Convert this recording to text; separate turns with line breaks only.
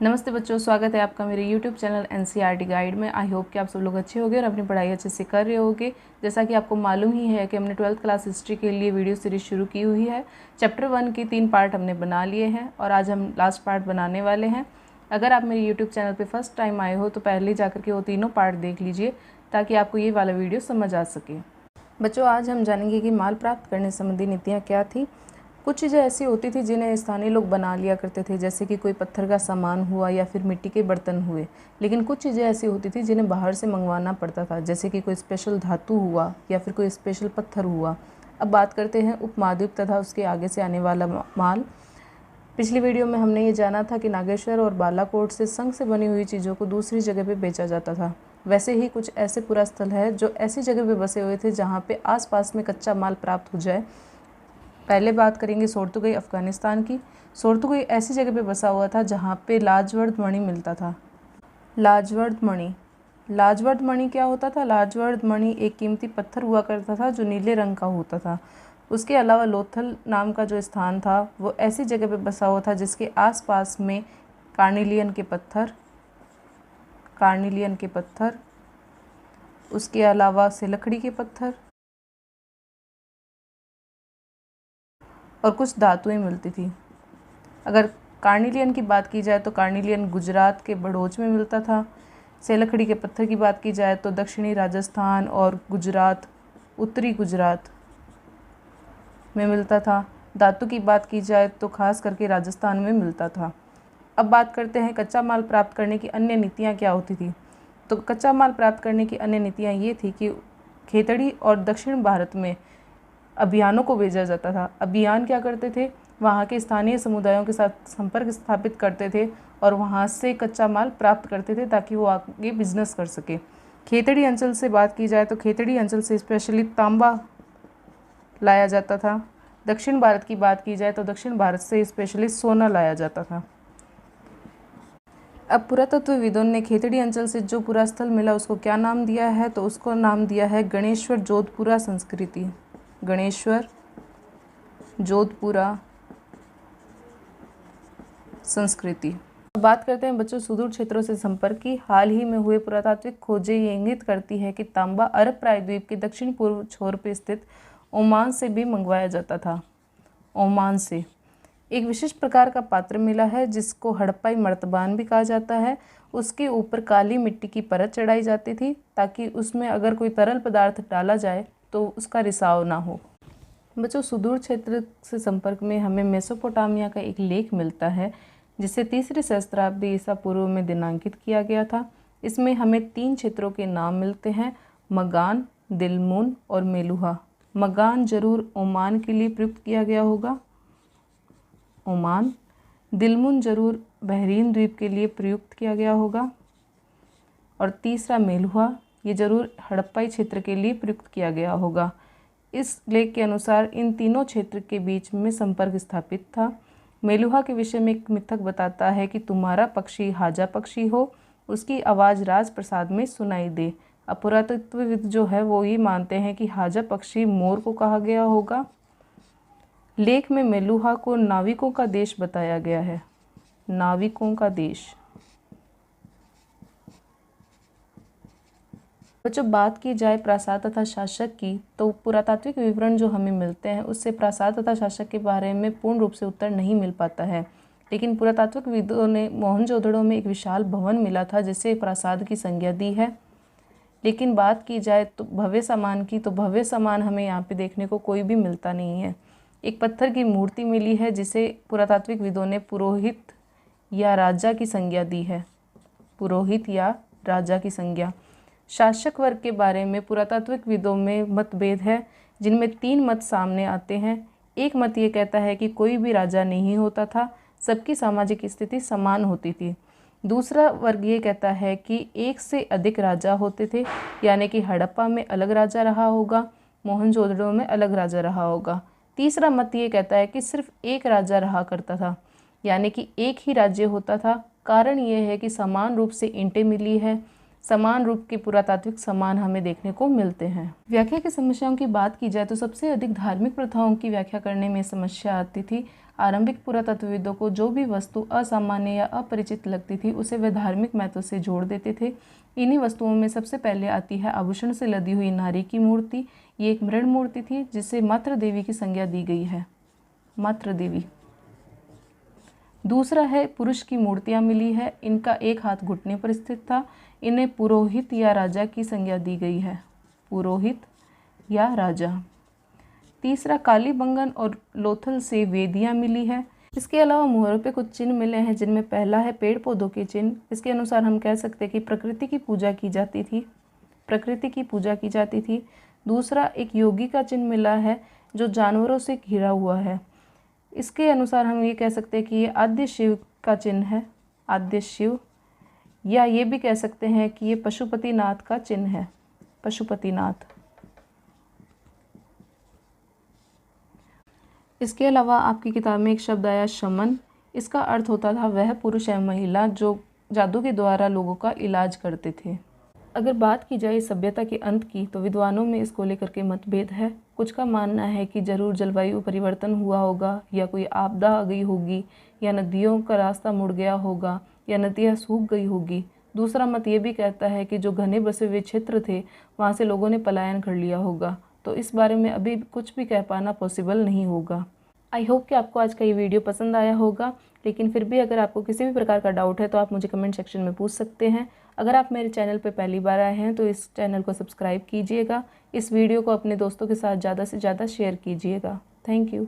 नमस्ते बच्चों, स्वागत है आपका मेरे YouTube चैनल NCERT गाइड में। आई होप कि आप सब लोग अच्छे होंगे और अपनी पढ़ाई अच्छे से कर रहे होंगे। जैसा कि आपको मालूम ही है कि हमने 12th क्लास हिस्ट्री के लिए वीडियो सीरीज शुरू की हुई है। चैप्टर 1 की 3 पार्ट हमने बना लिए हैं और आज हम लास्ट पार्ट बनाने वाले हैं। अगर आप मेरे यूट्यूब चैनल पर फर्स्ट टाइम आए हो तो पहले जाकर के वो तीनों पार्ट देख लीजिए ताकि आपको ये वाला वीडियो समझ आ सके। बच्चों, आज हम जानेंगे कि माल प्राप्त करने संबंधी नीतियाँ क्या थी। कुछ चीज़ें ऐसी होती थी जिन्हें स्थानीय लोग बना लिया करते थे, जैसे कि कोई पत्थर का सामान हुआ या फिर मिट्टी के बर्तन हुए। लेकिन कुछ चीज़ें ऐसी होती थी जिन्हें बाहर से मंगवाना पड़ता था, जैसे कि कोई स्पेशल धातु हुआ या फिर कोई स्पेशल पत्थर हुआ। अब बात करते हैं उपमहाद्वीप तथा उसके आगे से आने वाला माल। पिछली वीडियो में हमने ये जाना था कि नागेश्वर और बालाकोट से संग से बनी हुई चीज़ों को दूसरी जगह पर बेचा जाता था। वैसे ही कुछ ऐसे पुरास्थल है जो ऐसी जगह पे बसे हुए थे जहाँ पे आसपास में कच्चा माल प्राप्त हो जाए। पहले बात करेंगे सोर्तुगई अफ़गानिस्तान की। सोर्तुगई ऐसी जगह पे बसा हुआ था जहाँ पे लाजवर्द मणि मिलता था। लाजवर्द मणि क्या होता था? लाजवर्द मणि एक कीमती पत्थर हुआ करता था जो नीले रंग का होता था। उसके अलावा लोथल नाम का जो स्थान था वो ऐसी जगह पे बसा हुआ था जिसके आसपास में कार्निलियन के पत्थर, उसके अलावा सिलखड़ी के पत्थर और कुछ धातुएं मिलती थी। अगर कार्निलियन की बात की जाए तो कार्निलियन गुजरात के बड़ौच में मिलता था। सिलखड़ी के पत्थर की बात की जाए तो दक्षिणी राजस्थान और गुजरात, उत्तरी गुजरात में मिलता था। धातु की बात की जाए तो खास करके राजस्थान में मिलता था। अब बात करते हैं कच्चा माल प्राप्त करने की अन्य नीतियाँ क्या होती थी। तो कच्चा माल प्राप्त करने की अन्य नीतियाँ ये थी कि खेतड़ी और दक्षिण भारत में अभियानों को भेजा जाता था। अभियान क्या करते थे? वहाँ के स्थानीय समुदायों के साथ संपर्क स्थापित करते थे और वहाँ से कच्चा माल प्राप्त करते थे ताकि वो आगे बिजनेस कर सके। खेतड़ी अंचल से बात की जाए तो खेतड़ी अंचल से स्पेशली तांबा लाया जाता था। दक्षिण भारत की बात की जाए तो दक्षिण भारत से स्पेशली सोना लाया जाता था। अब पुरातत्वविदों ने खेतड़ी अंचल से जो पुरास्थल मिला उसको क्या नाम दिया है? तो उसको नाम दिया है गणेश्वर जोधपुरा संस्कृति। गणेश्वर जोधपुरा संस्कृति। बात करते हैं बच्चों सुदूर क्षेत्रों से संपर्क की। हाल ही में हुए पुरातात्विक खोजें ये इंगित करती है कि तांबा अरब प्रायद्वीप के दक्षिण पूर्व छोर पर स्थित ओमान से भी मंगवाया जाता था। ओमान से एक विशेष प्रकार का पात्र मिला है जिसको हड़प्पाई मर्तबान भी कहा जाता है। उसके ऊपर काली मिट्टी की परत चढ़ाई जाती थी ताकि उसमें अगर कोई तरल पदार्थ डाला जाए तो उसका रिसाव ना हो। बच्चों, सुदूर क्षेत्र से संपर्क में हमें मेसोपोटामिया का एक लेख मिलता है जिसे 3री सहस्त्राब्दी ईसा पूर्व में दिनांकित किया गया था। इसमें हमें 3 क्षेत्रों के नाम मिलते हैं, मगान, दिलमुन और मेलुहा। मगान जरूर ओमान के लिए प्रयुक्त किया गया होगा, ओमान। दिलमुन जरूर बहरीन द्वीप के लिए प्रयुक्त किया गया होगा और तीसरा मेलुहा, ये जरूर हड़प्पाई क्षेत्र के लिए प्रयुक्त किया गया होगा। इस लेख के अनुसार इन तीनों क्षेत्र के बीच में संपर्क स्थापित था। मेलुहा के विषय में एक मिथक बताता है कि तुम्हारा पक्षी हाजा पक्षी हो, उसकी आवाज़ राजप्रसाद में सुनाई दे। अब पुरातत्वविद जो है वो ये मानते हैं कि हाजा पक्षी मोर को कहा गया होगा। लेख में मेलुहा को नाविकों का देश बताया गया है, नाविकों का देश। बच्चों, बात की जाए प्रासाद तथा शासक की तो पुरातात्विक विवरण जो हमें मिलते हैं उससे प्रासाद तथा शासक के बारे में पूर्ण रूप से उत्तर नहीं मिल पाता है। लेकिन पुरातात्विकविदों ने मोहनजोदड़ो में एक विशाल भवन मिला था जिसे प्रासाद की संज्ञा दी है। लेकिन बात की जाए तो भव्य सामान की, तो भव्य सामान हमें यहाँ पे देखने को कोई भी मिलता नहीं है। एक पत्थर की मूर्ति मिली है जिसे पुरातात्विकविदों ने पुरोहित या राजा की संज्ञा दी है, पुरोहित या राजा की संज्ञा। शासक वर्ग के बारे में पुरातात्विकविदों में मतभेद है जिनमें 3 मत सामने आते हैं। एक मत ये कहता है कि कोई भी राजा नहीं होता था, सबकी सामाजिक स्थिति समान होती थी। दूसरा वर्ग ये कहता है कि एक से अधिक राजा होते थे, यानी कि हड़प्पा में अलग राजा रहा होगा, मोहनजोदड़ो में अलग राजा रहा होगा। तीसरा मत ये कहता है कि सिर्फ एक राजा रहा करता था, यानी कि एक ही राज्य होता था। कारण ये है कि समान रूप से ईंटें मिली है, समान रूप के पुरातात्विक समान हमें देखने को मिलते हैं। व्याख्या की समस्याओं की बात की जाए तो सबसे अधिक धार्मिक प्रथाओं की व्याख्या करने में समस्या आती थी। आरंभिक पुरातत्वविदों को जो भी वस्तु असामान्य या अपरिचित लगती थी उसे वे धार्मिक महत्व से जोड़ देते थे। इन्हीं वस्तुओं में सबसे पहले आती है आभूषण से लदी हुई नारी की मूर्ति। ये एक मृण मूर्ति थी जिसे मातृ देवी की संज्ञा दी गई है, मातृ देवी। दूसरा है पुरुष की मूर्तियां मिली है। इनका एक हाथ घुटने पर स्थित था। इन्हें पुरोहित या राजा की संज्ञा दी गई है, पुरोहित या राजा। तीसरा कालीबंगन और लोथल से वेदियां मिली है। इसके अलावा मुहरों पे कुछ चिन्ह मिले हैं जिनमें पहला है पेड़ पौधों के चिन्ह। इसके अनुसार हम कह सकते हैं कि प्रकृति की पूजा की जाती थी, प्रकृति की पूजा की जाती थी। दूसरा एक योगी का चिन्ह मिला है जो जानवरों से घिरा हुआ है। इसके अनुसार हम ये कह सकते हैं कि ये आद्य शिव का चिन्ह है, आद्य शिव, या ये भी कह सकते हैं कि ये पशुपतिनाथ का चिन्ह है, पशुपतिनाथ। इसके अलावा आपकी किताब में एक शब्द आया शमन। इसका अर्थ होता था वह पुरुष या महिला जो जादू के द्वारा लोगों का इलाज करते थे। अगर बात की जाए सभ्यता के अंत की तो विद्वानों में इसको लेकर के मतभेद है। कुछ का मानना है कि जरूर जलवायु परिवर्तन हुआ होगा, या कोई आपदा आ गई होगी, या नदियों का रास्ता मुड़ गया होगा, या नदियाँ सूख गई होगी। दूसरा मत ये भी कहता है कि जो घने बसे हुए क्षेत्र थे वहाँ से लोगों ने पलायन कर लिया होगा। तो इस बारे में अभी कुछ भी कह पाना पॉसिबल नहीं होगा। आई होप कि आपको आज का ये वीडियो पसंद आया होगा, लेकिन फिर भी अगर आपको किसी भी प्रकार का डाउट है तो आप मुझे कमेंट सेक्शन में पूछ सकते हैं। अगर आप मेरे चैनल पर पहली बार आए हैं तो इस चैनल को सब्सक्राइब कीजिएगा। इस वीडियो को अपने दोस्तों के साथ ज़्यादा से ज़्यादा शेयर कीजिएगा। Thank you.